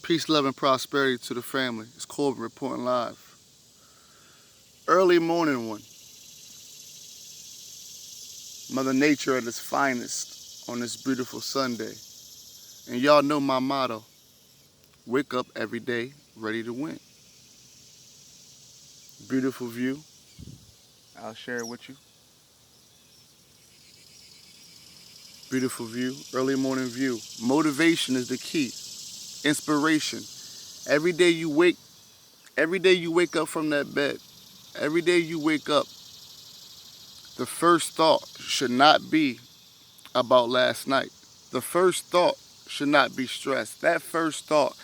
Peace, love, and prosperity to the family. It's Corbin reporting live. Early morning one. Mother Nature at its finest on this beautiful Sunday. And y'all know my motto. Wake up every day ready to win. Beautiful view. I'll share it with you. Beautiful view. Early morning view. Motivation is the key. Inspiration. Every day you wake up from that bed. Every day you wake up, the first thought should not be about last night. The first thought should not be stress. That first thought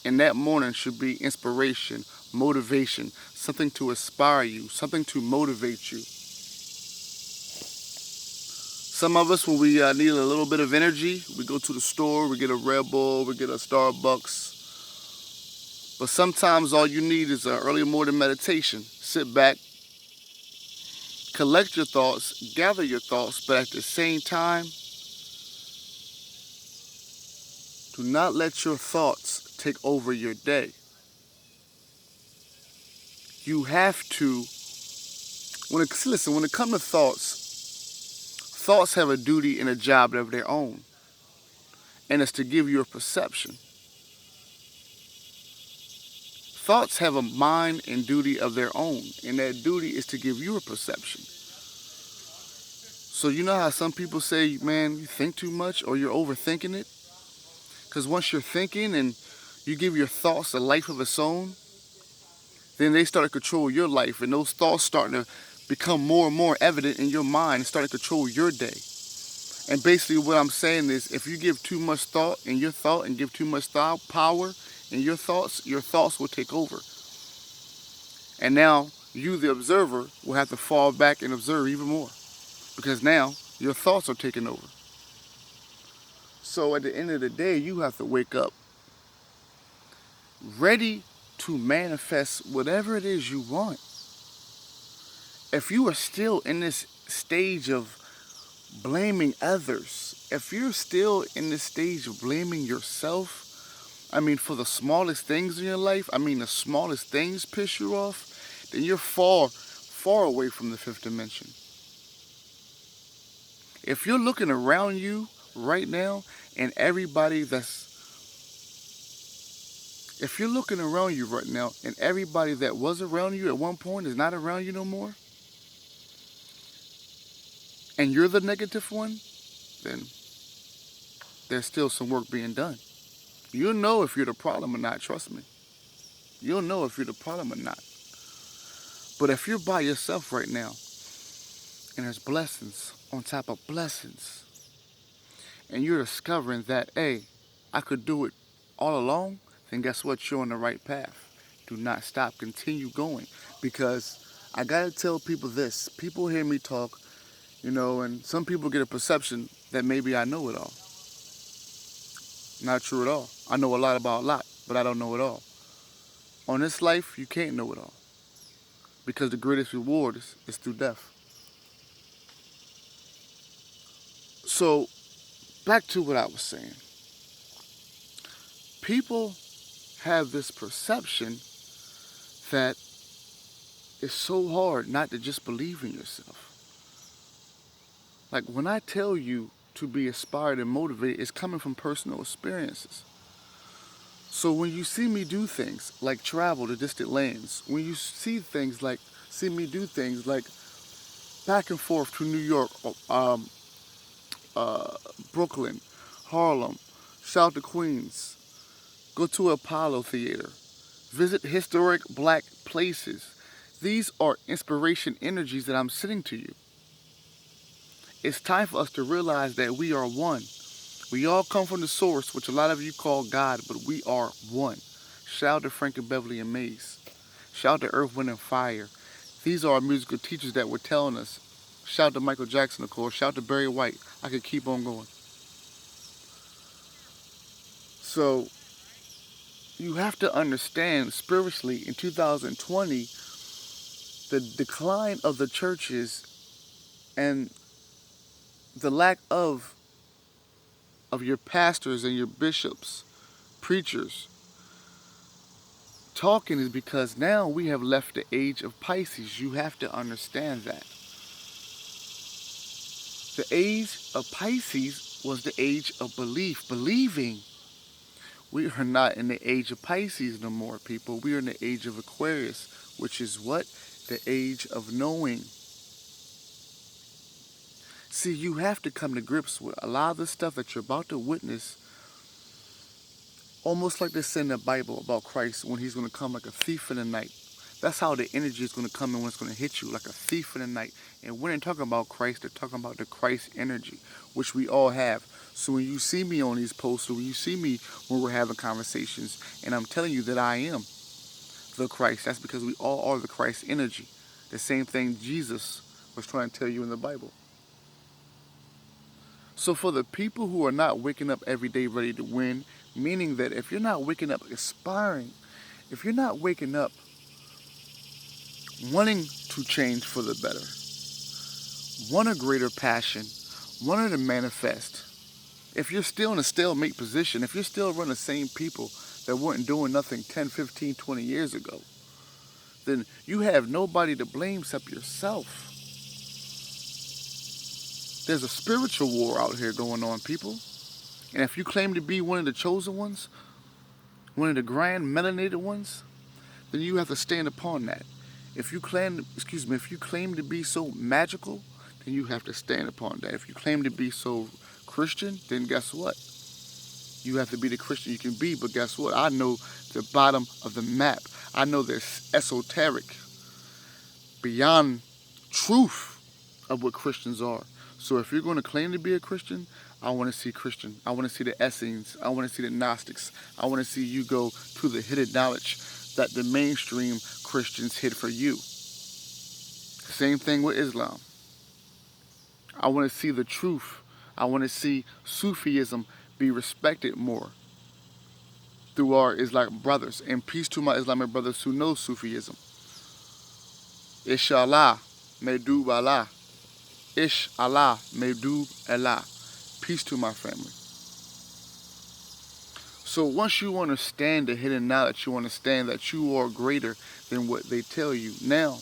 in that morning should be inspiration, motivation, something to inspire you, something to motivate you. Some of us, when we need a little bit of energy, we go to the store, we get a Red Bull, we get a Starbucks. But sometimes all you need is an early morning meditation. Sit back, collect your thoughts, gather your thoughts, but at the same time, do not let your thoughts take over your day. You have to, when it comes to thoughts have a duty and a job of their own. And it's to give you a perception. Thoughts have a mind and duty of their own. And that duty is to give you a perception. So you know how some people say, man, you think too much or you're overthinking it? Because once you're thinking and you give your thoughts a life of its own, then they start to control your life. And those thoughts starting to become more and more evident in your mind and start to control your day. And basically what I'm saying is if you give too much thought in your thought and give too much power in your thoughts will take over. And now you, the observer, will have to fall back and observe even more. Because now your thoughts are taking over. So at the end of the day, you have to wake up ready to manifest whatever it is you want. If you are still in this stage of blaming others, if you're still in this stage of blaming yourself, for the smallest things in your life, the smallest things piss you off, then you're far, far away from the fifth dimension. If you're looking around you right now and everybody that was around you at one point is not around you no more, and you're the negative one, then there's still some work being done. You'll know if you're the problem or not, trust me. You'll know if you're the problem or not. But if you're by yourself right now, and there's blessings on top of blessings, and you're discovering that, hey, I could do it all alone, then guess what? You're on the right path. Do not stop. Continue going. Because I got to tell people this. People hear me talk, and some people get a perception that maybe I know it all. Not true at all. I know a lot about a lot, but I don't know it all. On this life, you can't know it all. Because the greatest reward is through death. So, back to what I was saying. People have this perception that it's so hard not to just believe in yourself. Like when I tell you to be inspired and motivated, it's coming from personal experiences. So when you see me do things like travel to distant lands, when you see me do things like back and forth to New York, Brooklyn, Harlem, shout to Queens, go to Apollo Theater, visit historic black places. These are inspiration energies that I'm sending to you. It's time for us to realize that we are one. We all come from the source, which a lot of you call God, but we are one. Shout out to Frank and Beverly and Maze. Shout out to Earth, Wind, and Fire. These are our musical teachers that were telling us. Shout out to Michael Jackson, of course. Shout out to Barry White. I could keep on going. So, you have to understand spiritually in 2020, the decline of the churches and the lack of your pastors and your bishops, preachers, talking is because now we have left the age of Pisces. You have to understand that. The age of Pisces was the age of belief, believing. We are not in the age of Pisces no more, people. We are in the age of Aquarius, which is what? The age of knowing. See, you have to come to grips with a lot of the stuff that you're about to witness, almost like they say in the Bible about Christ when he's going to come like a thief in the night. That's how the energy is going to come in when it's going to hit you, like a thief in the night. And when they're talking about Christ, they're talking about the Christ energy, which we all have. So when you see me on these posts, or when you see me when we're having conversations, and I'm telling you that I am the Christ, that's because we all are the Christ energy. The same thing Jesus was trying to tell you in the Bible. So for the people who are not waking up every day ready to win, meaning that if you're not waking up aspiring, if you're not waking up wanting to change for the better, want a greater passion, wanting to manifest, if you're still in a stalemate position, if you're still running the same people that weren't doing nothing 10, 15, 20 years ago, then you have nobody to blame except yourself. There's a spiritual war out here going on, people. And if you claim to be one of the chosen ones, one of the grand melanated ones, then you have to stand upon that. If you claim to be so magical, then you have to stand upon that. If you claim to be so Christian, then guess what? You have to be the Christian you can be, but guess what? I know the bottom of the map. I know there's esoteric, beyond truth of what Christians are. So if you're going to claim to be a Christian, I want to see Christian. I want to see the Essenes. I want to see the Gnostics. I want to see you go to the hidden knowledge that the mainstream Christians hid for you. Same thing with Islam. I want to see the truth. I want to see Sufism be respected more through our Islamic brothers. And peace to my Islamic brothers who know Sufism. Inshallah, Medub Allah. Ish Allah, Medub Allah. Peace to my family. So once you understand the hidden knowledge, you understand that you are greater than what they tell you. Now,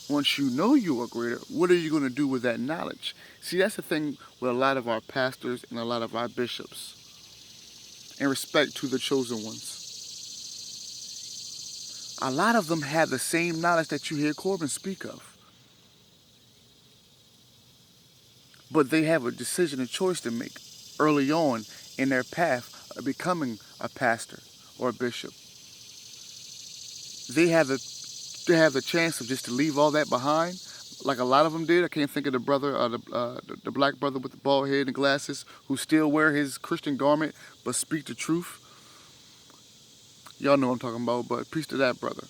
once you know you are greater, what are you going to do with that knowledge? See, that's the thing with a lot of our pastors and a lot of our bishops. In respect to the chosen ones. A lot of them have the same knowledge that you hear Corbin speak of. But they have a decision, a choice to make early on in their path of becoming a pastor or a bishop. They have the chance of just to leave all that behind, like a lot of them did. I can't think of the brother, the black brother with the bald head and glasses, who still wear his Christian garment but speak the truth. Y'all know what I'm talking about, but peace to that brother.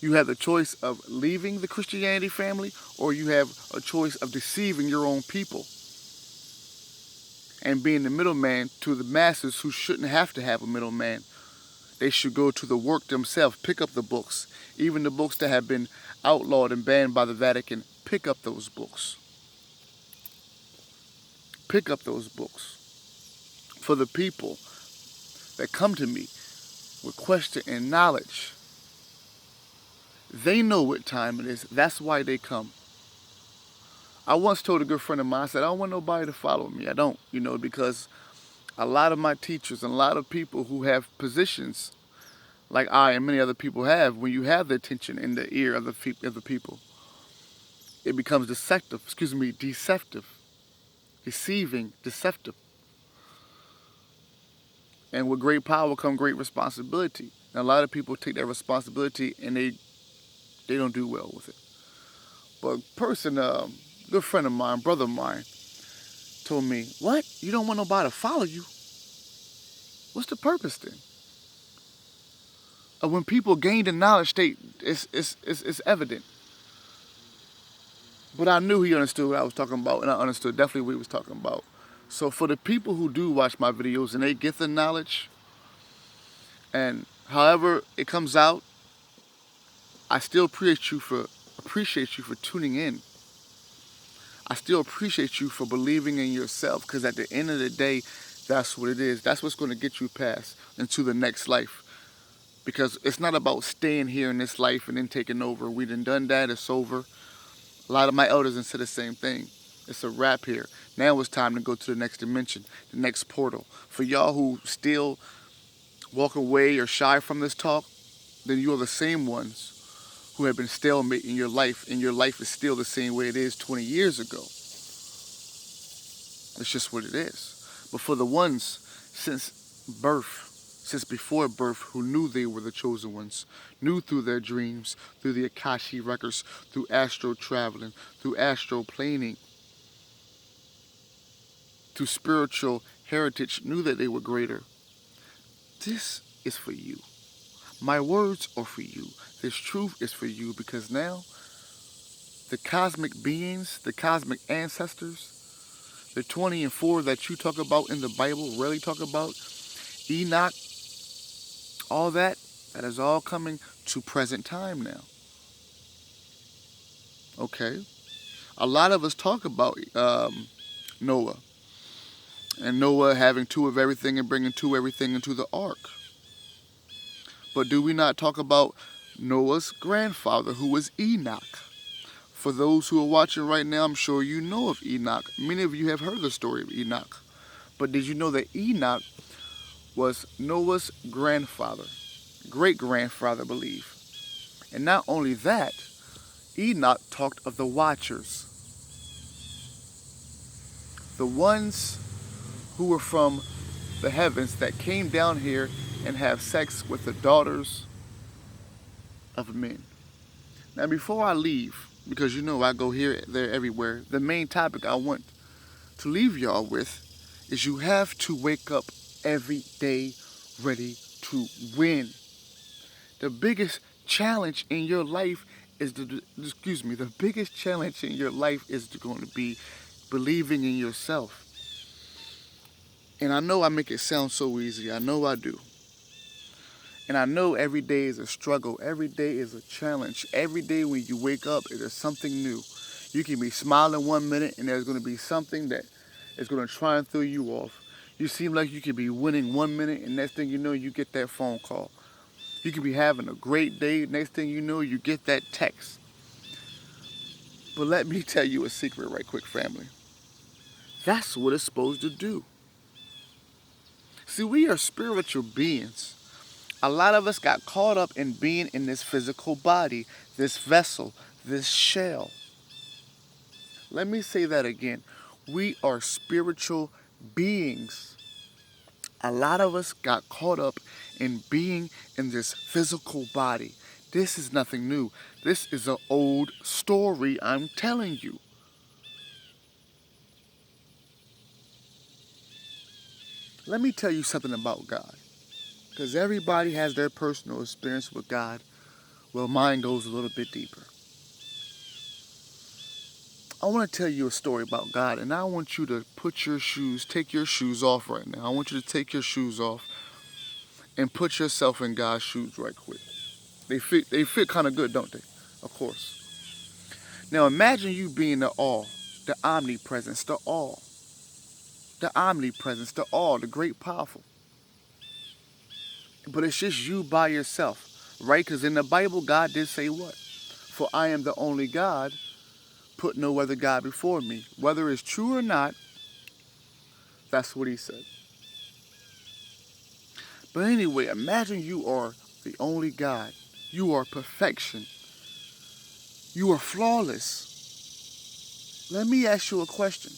You have the choice of leaving the Christianity family, or you have a choice of deceiving your own people and being the middleman to the masses who shouldn't have to have a middleman. They should go to the work themselves, pick up the books. Even the books that have been outlawed and banned by the Vatican, pick up those books. Pick up those books. For the people that come to me with question and knowledge, they know what time it is. That's why they come. I once told a good friend of mine, I said, I don't want nobody to follow me. I don't, because a lot of my teachers and a lot of people who have positions like I and many other people have, when you have the attention in the ear of the people, it becomes deceptive, deceiving, deceptive. And with great power comes great responsibility. And a lot of people take that responsibility and they don't do well with it. But a person, good friend of mine, brother of mine, told me, what? You don't want nobody to follow you? What's the purpose then? When people gain the knowledge, it's evident. But I knew he understood what I was talking about, and I understood definitely what he was talking about. So for the people who do watch my videos and they get the knowledge, and however it comes out, I still appreciate you for tuning in. I still appreciate you for believing in yourself, because at the end of the day, that's what it is. That's what's going to get you past into the next life. Because it's not about staying here in this life and then taking over. We done that. It's over. A lot of my elders done said the same thing. It's a wrap here. Now it's time to go to the next dimension, the next portal. For y'all who still walk away or shy from this talk, then you are the same ones who have been stalemate in your life, and your life is still the same way it is 20 years ago. It's just what it is. But for the ones since birth, since before birth, who knew they were the chosen ones, knew through their dreams, through the Akashi records, through astral traveling, through astral planing, through spiritual heritage, knew that they were greater. This is for you. My words are for you. This truth is for you, because now the cosmic beings, the cosmic ancestors, the 20 and 4 that you talk about in the Bible, rarely talk about, Enoch, all that is all coming to present time now. Okay? A lot of us talk about Noah, and Noah having 2 of everything and bringing 2 everything into the ark. But do we not talk about Noah's grandfather, who was Enoch? For those who are watching right now, I'm sure you know of Enoch. Many of you have heard the story of Enoch. But did you know that Enoch was Noah's grandfather, great-grandfather, I believe? And not only that, Enoch talked of the Watchers, the ones who were from the heavens that came down here and have sex with the daughters of men. Now, before I leave, because you know I go here, there, everywhere, the main topic I want to leave y'all with is you have to wake up every day ready to win. The biggest challenge in your life is the biggest challenge in your life is going to be believing in yourself. And I know I make it sound so easy. I know I do. And I know every day is a struggle. Every day is a challenge. Every day when you wake up, it is something new. You can be smiling 1 minute and there's going to be something that is going to try and throw you off. You seem like you could be winning 1 minute and next thing you know, you get that phone call. You could be having a great day. Next thing you know, you get that text. But let me tell you a secret right quick, family. That's what it's supposed to do. See, we are spiritual beings. A lot of us got caught up in being in this physical body, this vessel, this shell. Let me say that again. We are spiritual beings. A lot of us got caught up in being in this physical body. This is nothing new. This is an old story I'm telling you. Let me tell you something about God. Because everybody has their personal experience with God. Well, mine goes a little bit deeper. I want to tell you a story about God, and I want you to take your shoes off right now. I want you to take your shoes off and put yourself in God's shoes right quick. They fit kind of good, don't they? Of course. Now imagine you being the all, the omnipresence, the all. The omnipresence, the all, the great powerful. But it's just you by yourself, right? Because in the Bible, God did say what? For I am the only God, put no other God before me. Whether it's true or not, that's what he said. But anyway, imagine you are the only God. You are perfection. You are flawless. Let me ask you a question.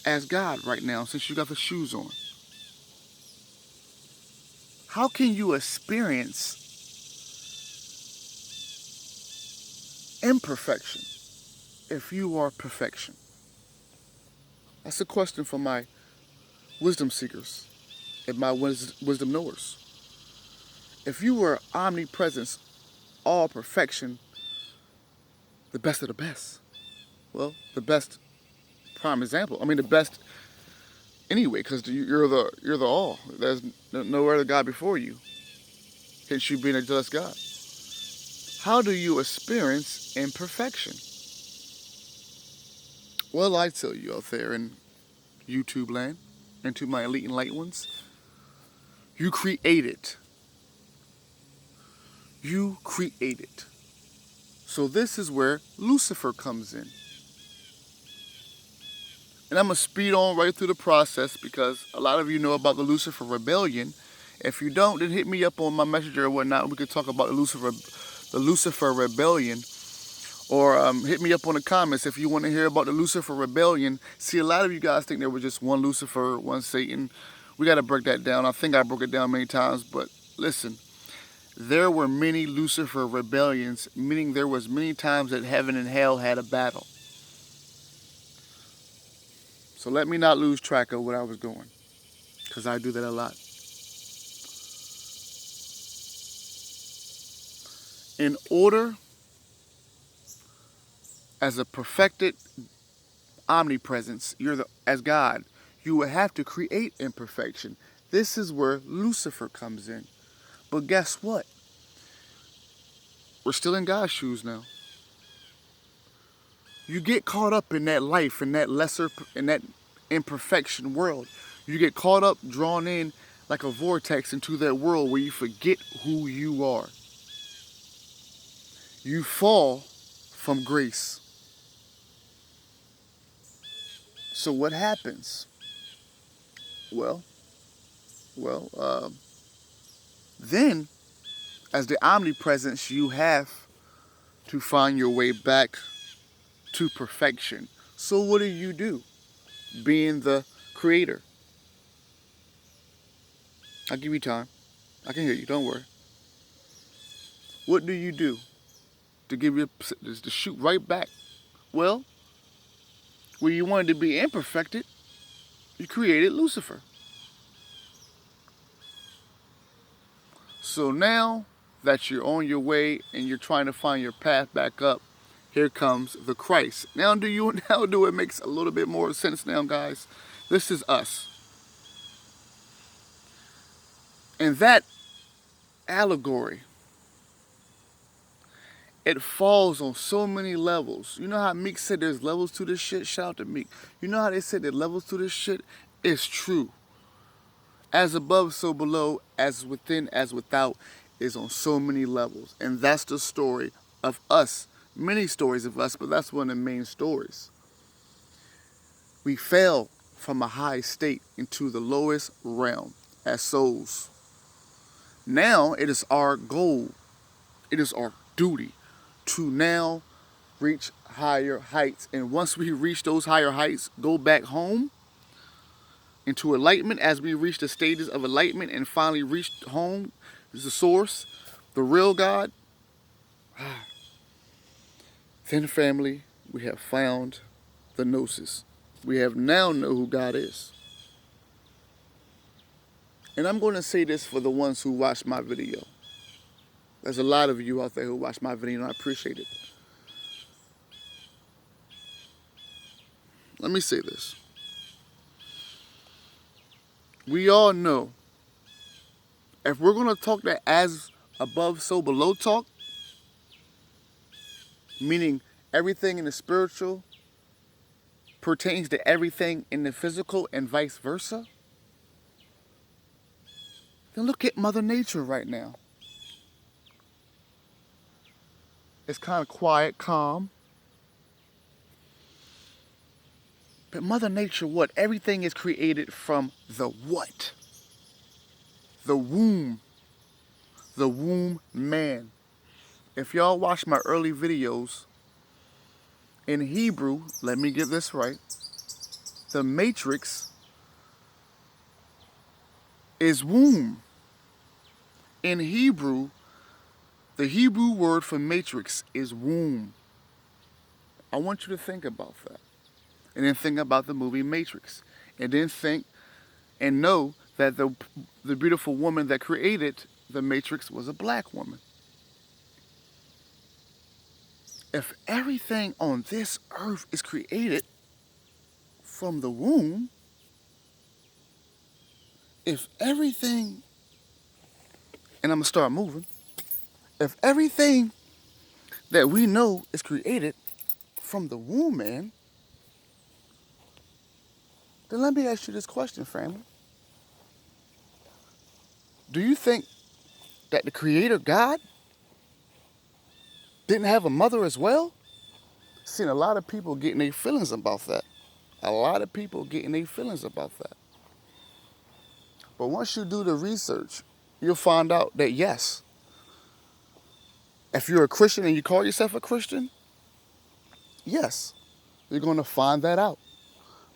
As God right now, since you got the shoes on. How can you experience imperfection if you are perfection? That's a question for my wisdom seekers and my wisdom knowers. If you were omnipresence, all perfection, the best of the best. Well, the best prime example. I mean, the best anyway, because you're the all. There's no other God before you. Hence you being a just God. How do you experience imperfection? Well, I tell you out there in YouTube land, and to my elite and light ones, you create it. You create it. So this is where Lucifer comes in. And I'm going to speed on right through the process because a lot of you know about the Lucifer Rebellion. If you don't, then hit me up on my messenger or whatnot. We could talk about the Lucifer Rebellion. Or hit me up on the comments if you want to hear about the Lucifer Rebellion. See, a lot of you guys think there was just one Lucifer, one Satan. We got to break that down. I think I broke it down many times, but listen. There were many Lucifer rebellions, meaning there was many times that heaven and hell had a battle. So let me not lose track of where I was going, because I do that a lot. In order, as a perfected omnipresence, as God, you will have to create imperfection. This is where Lucifer comes in. But guess what? We're still in God's shoes now. You get caught up in that life, in that imperfection world. You get caught up, drawn in like a vortex into that world where you forget who you are. You fall from grace. So what happens? Then, as the omnipresence, you have to find your way back to perfection. So what do? Being the creator. I'll give you time. I can hear you, don't worry. What do you do to to shoot right back? Well, where you wanted to be imperfected, you created Lucifer. So now that you're on your way and you're trying to find your path back up, here comes the Christ. Now do it makes a little bit more sense now, guys? This is us. And that allegory, it falls on so many levels. You know how Meek said there's levels to this shit? Shout out to Meek. You know how they said there's levels to this shit? It's true. As above, so below, as within, as without, is on so many levels. And that's the story of us. Many stories of us, but that's one of the main stories. We fell from a high state into the lowest realm as souls. Now it is our goal, it is our duty to now reach higher heights. And once we reach those higher heights, go back home into enlightenment. As we reach the stages of enlightenment and finally reach home, is the source, the real God. Then, family, we have found the gnosis. We have now know who God is. And I'm going to say this for the ones who watch my video. There's a lot of you out there who watch my video, and I appreciate it. Let me say this. We all know, if we're going to talk that as above, so below talk, meaning everything in the spiritual pertains to everything in the physical and vice versa, then look at Mother Nature right now. It's kind of quiet, calm. But Mother Nature, what? Everything is created from the what? The womb. The womb man. If y'all watch my early videos, in Hebrew, let me get this right, the matrix is womb. In Hebrew, the Hebrew word for matrix is womb. I want you to think about that. And then think about the movie Matrix. And then think and know that the beautiful woman that created the Matrix was a black woman. If everything on this earth is created from the womb, if everything, and I'm going to start moving, if everything that we know is created from the womb, man, then let me ask you this question, family. Do you think that the Creator God didn't have a mother as well? Seen a lot of people getting their feelings about that. A lot of people getting their feelings about that. But once you do the research, you'll find out that yes, if you're a Christian and you call yourself a Christian, yes, you're going to find that out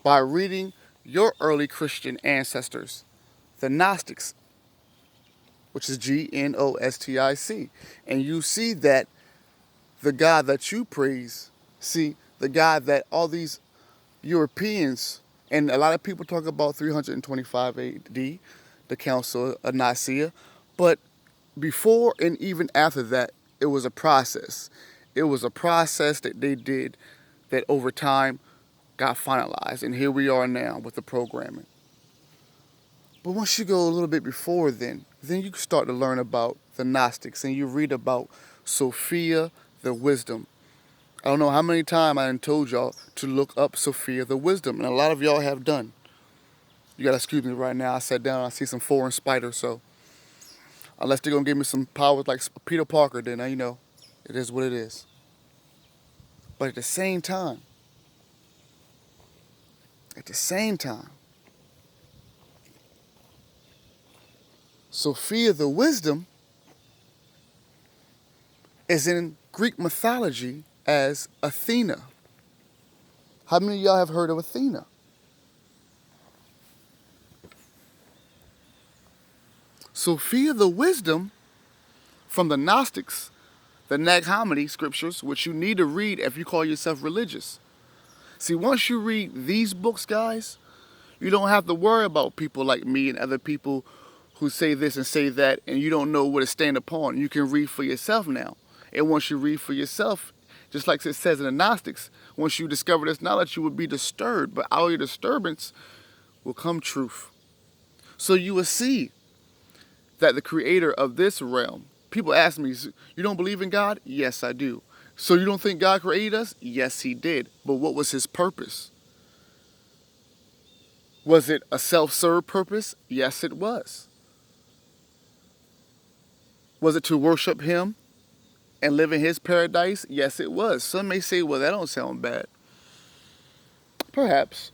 by reading your early Christian ancestors, the Gnostics, which is Gnostic. And you see that the God that you praise, see, the God that all these Europeans, and a lot of people talk about 325 AD, the Council of Nicaea, but before and even after that, it was a process. It was a process that they did that over time got finalized, and here we are now with the programming. But once you go a little bit before then you start to learn about the Gnostics, and you read about Sophia the Wisdom. I don't know how many times I done told y'all to look up Sophia the Wisdom, and a lot of y'all have done. You gotta excuse me right now. I sat down, I see some foreign spiders, so unless they're gonna give me some powers like Peter Parker, then you know, it is what it is. But at the same time, Sophia the Wisdom is in Greek mythology as Athena. How many of y'all have heard of Athena? Sophia the Wisdom from the Gnostics, the Nag Hammadi scriptures, which you need to read if you call yourself religious. See, once you read these books, guys, you don't have to worry about people like me and other people who say this and say that, and you don't know what to stand upon. You can read for yourself now. And once you read for yourself, just like it says in the Gnostics, once you discover this knowledge, you will be disturbed. But out of your disturbance will come truth. So you will see that the creator of this realm, people ask me, you don't believe in God? Yes, I do. So you don't think God created us? Yes, he did. But what was his purpose? Was it a self-serve purpose? Yes, it was. Was it to worship him and live in his paradise? Yes, it was. Some may say, well, that don't sound bad. Perhaps.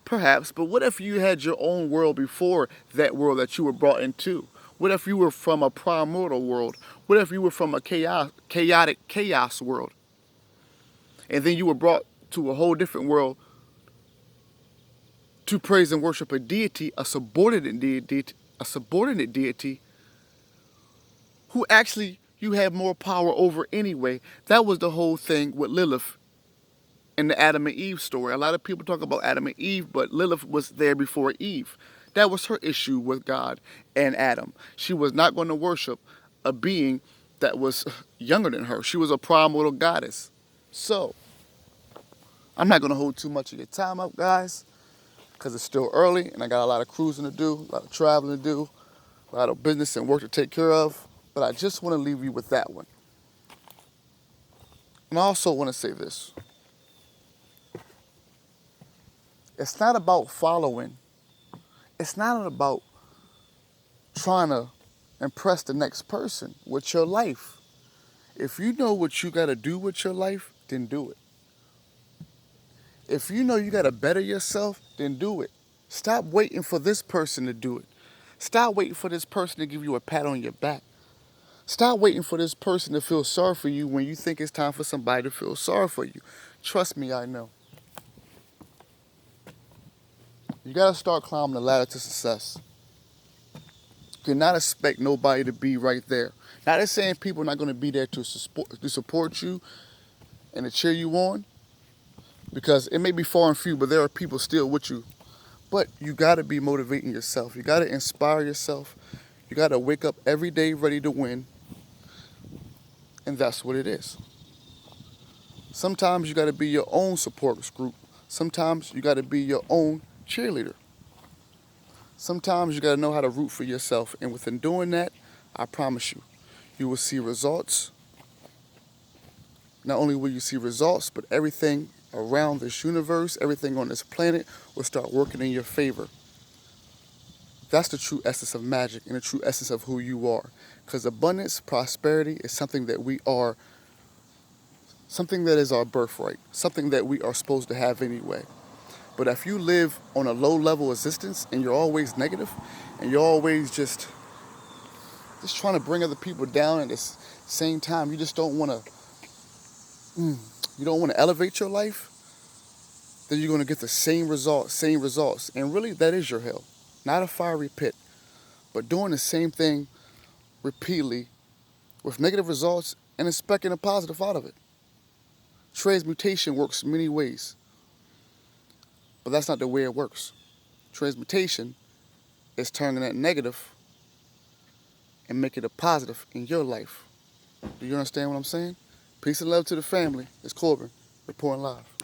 But what if you had your own world before that world that you were brought into? What if you were from a primordial world? What if you were from a chaotic chaos world? And then you were brought to a whole different world to praise and worship a deity, a subordinate deity, who actually you have more power over anyway. That was the whole thing with Lilith in the Adam and Eve story. A lot of people talk about Adam and Eve, but Lilith was there before Eve. That was her issue with God and Adam. She was not going to worship a being that was younger than her. She was a primordial goddess. So, I'm not going to hold too much of your time up, guys, because it's still early and I got a lot of cruising to do, a lot of traveling to do, a lot of business and work to take care of. But I just want to leave you with that one. And I also want to say this. It's not about following. It's not about trying to impress the next person with your life. If you know what you got to do with your life, then do it. If you know you got to better yourself, then do it. Stop waiting for this person to do it. Stop waiting for this person to give you a pat on your back. Stop waiting for this person to feel sorry for you when you think it's time for somebody to feel sorry for you. Trust me, I know. You got to start climbing the ladder to success. You cannot expect nobody to be right there. Not just saying people are not going to be there to support you and to cheer you on, because it may be far and few, but there are people still with you. But you got to be motivating yourself. You got to inspire yourself. You got to wake up every day ready to win. And that's what it is. Sometimes you got to be your own support group. Sometimes you got to be your own cheerleader. Sometimes you got to know how to root for yourself. And within doing that, I promise you, you will see results. Not only will you see results, but everything around this universe, everything on this planet will start working in your favor. That's the true essence of magic and the true essence of who you are. Because abundance, prosperity is something that we are something that is our birthright, something that we are supposed to have anyway. But if you live on a low level existence and you're always negative and you're always just trying to bring other people down at the same time, you just don't want to elevate your life, then you're going to get the same results. And really, that is your hell. Not a fiery pit, but doing the same thing repeatedly with negative results and expecting a positive out of it. Transmutation works many ways, but that's not the way it works. Transmutation is turning that negative and making it a positive in your life. Do you understand what I'm saying? Peace and love to the family. It's Corbin, reporting live.